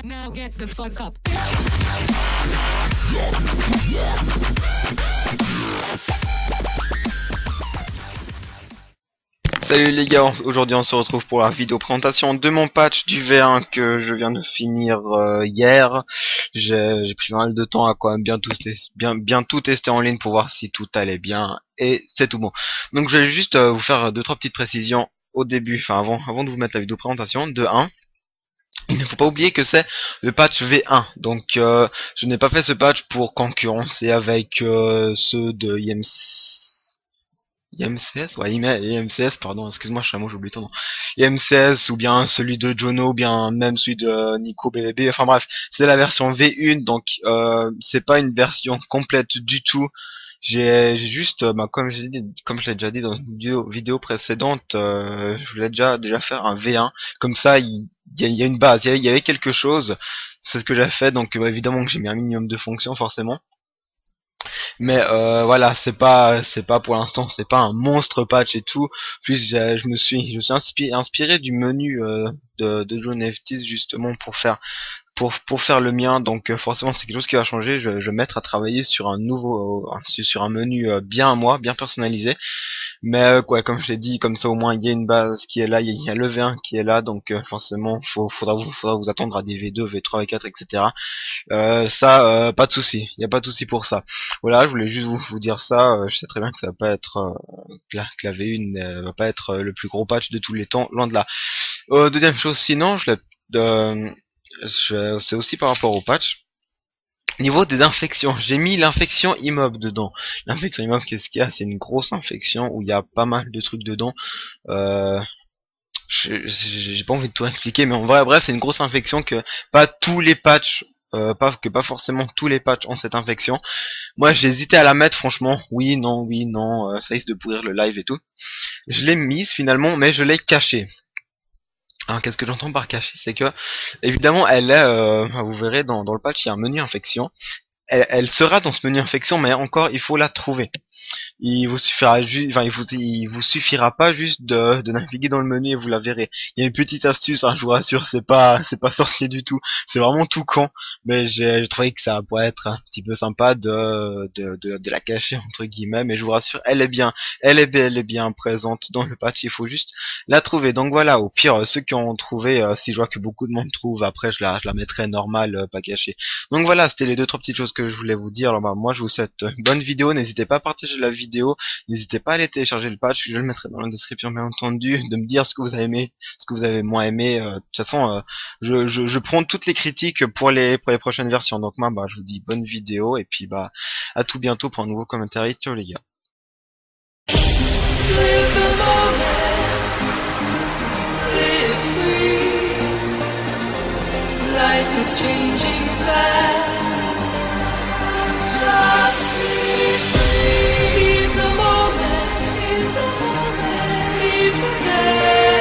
Now get the fuck up. Salut les gars, aujourd'hui on se retrouve pour la vidéo présentation de mon patch du V1 que je viens de finir hier. J'ai pris pas mal de temps à quand même bien tout tester en ligne pour voir si tout allait bien et c'est tout bon. Donc je vais juste vous faire deux trois petites précisions au début, enfin avant de vous mettre la vidéo présentation. De 1, il ne faut pas oublier que c'est le patch V1, donc je n'ai pas fait ce patch pour concurrencer avec ceux de IMCS, ouais, IMCS, pardon, excuse-moi, je suis un mot, j'ai oublié ton nom. IMCS, ou bien celui de Jono, ou bien même celui de Nico BBB, enfin bref, c'est la version V1, donc c'est pas une version complète du tout. J'ai juste, comme je l'ai déjà dit dans une vidéo précédente, je voulais déjà faire un V1, comme ça il y a une base, il y avait quelque chose, c'est ce que j'ai fait, donc évidemment que j'ai mis un minimum de fonctions forcément. Mais voilà, c'est pas pour l'instant, c'est pas un monstre patch et tout. Plus je me suis inspiré du menu de John FTs justement pour faire le mien, donc forcément c'est quelque chose qui va changer. Je vais me mettre à travailler sur un nouveau sur un menu bien à moi, bien personnalisé. Mais quoi, comme je l'ai dit, comme ça au moins il y a une base qui est là, il y a le V1 qui est là, donc forcément faudra vous attendre à des V2, V3, V4, etc. Ça, pas de souci, il y a pas de souci pour ça. Voilà, je voulais juste vous dire ça. Je sais très bien que ça va pas être que la V1 va pas être le plus gros patch de tous les temps, loin de là. Deuxième chose, sinon, c'est aussi par rapport au patch. Niveau des infections, j'ai mis l'infection immob dedans. L'infection immob, qu'est-ce qu'il y a? C'est une grosse infection où il y a pas mal de trucs dedans. Euh, j'ai pas envie de tout expliquer, mais en vrai, bref, c'est une grosse infection que pas tous les patchs, pas forcément tous les patchs ont cette infection. Moi, j'ai hésité à la mettre, franchement. Oui, non, ça risque de pourrir le live et tout. Je l'ai mise finalement, mais je l'ai cachée. Alors, qu'est-ce que j'entends par caché? C'est que, évidemment, elle est, vous verrez dans le patch, il y a un menu infection. Elle sera dans ce menu infection, mais encore, il faut la trouver. Il vous suffira juste, enfin, il vous suffira pas juste de naviguer dans le menu et vous la verrez. Il y a une petite astuce, hein, je vous rassure, c'est pas sorcier du tout. C'est vraiment tout con, mais j'ai trouvé que ça pourrait être un petit peu sympa de la cacher entre guillemets. Mais je vous rassure, elle est bien présente dans le patch. Il faut juste la trouver. Donc voilà, au pire, ceux qui ont trouvé, si je vois que beaucoup de monde trouve, après je la mettrai normale, pas cachée. Donc voilà, c'était les deux trois petites choses que je voulais vous dire. Alors bah, moi je vous souhaite une bonne vidéo. N'hésitez pas à partager la vidéo, n'hésitez pas à aller télécharger le patch, je le mettrai dans la description bien entendu, de me dire ce que vous avez aimé, ce que vous avez moins aimé. De toute façon, je prends toutes les critiques pour les prochaines versions. Donc moi, bah, je vous dis bonne vidéo et puis bah à tout bientôt pour un nouveau commentaire. Ciao les gars. Live the moment, live free. Life is changing fast. Just be free. Seize the moment, seize the moment, seize the day.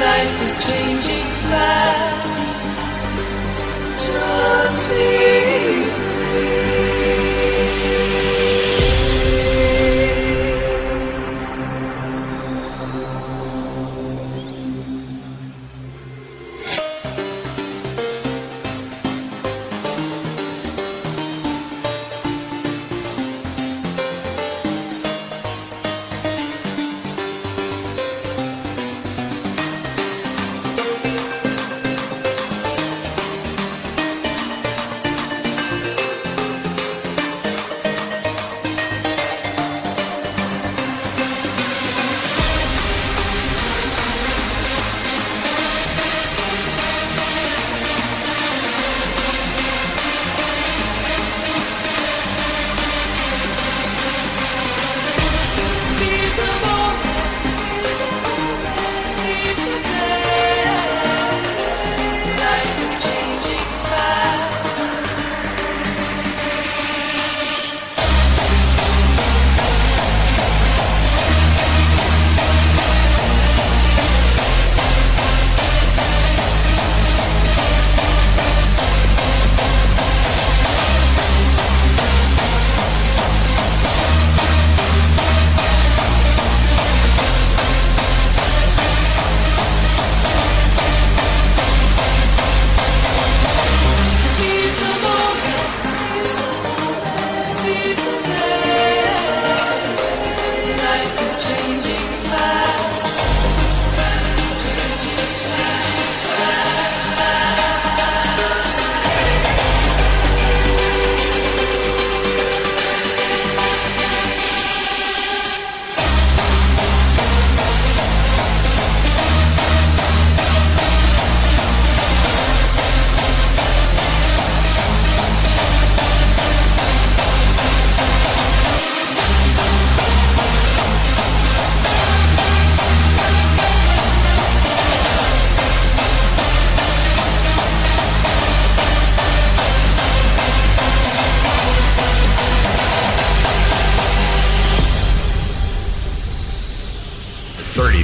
Life is changing fast. Just be free.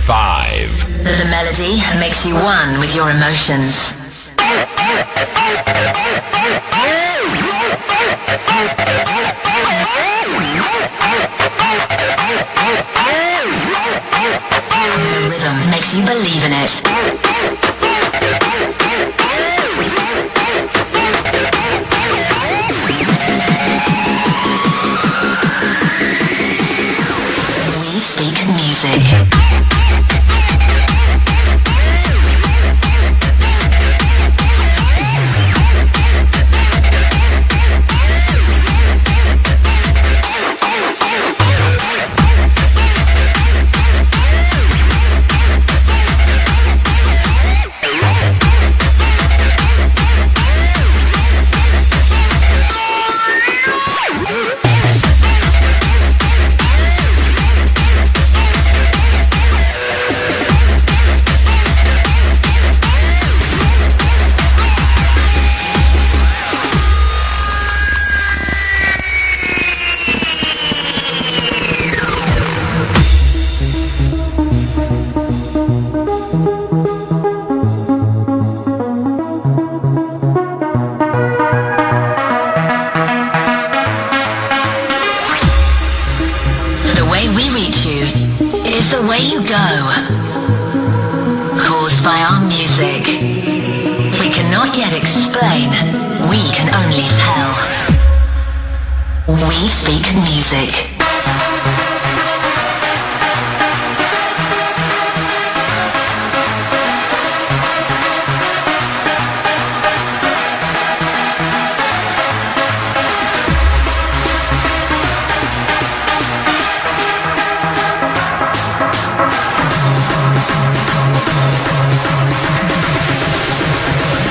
5. The melody makes you one with your emotions. The rhythm makes you believe in it. We speak music.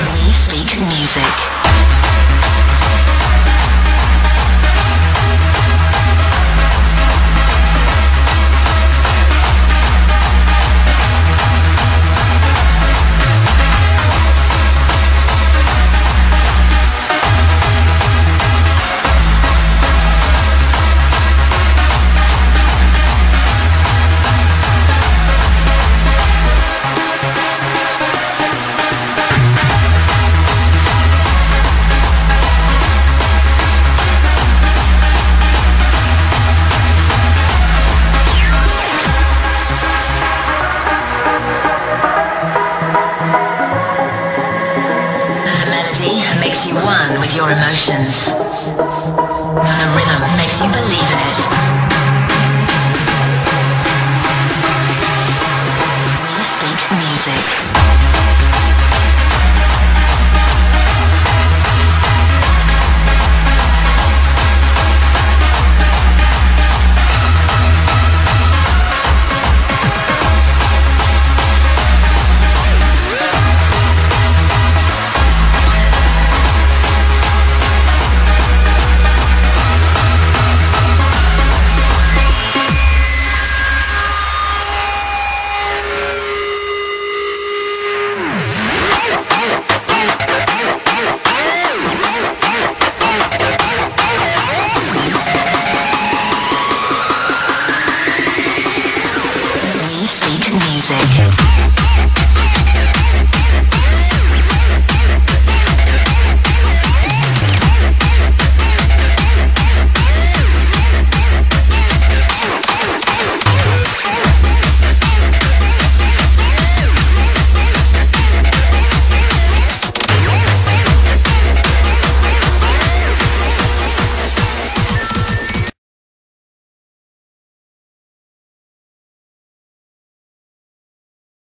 We speak music. We speak music. Makes you one with your emotions. The rhythm makes you believe in it.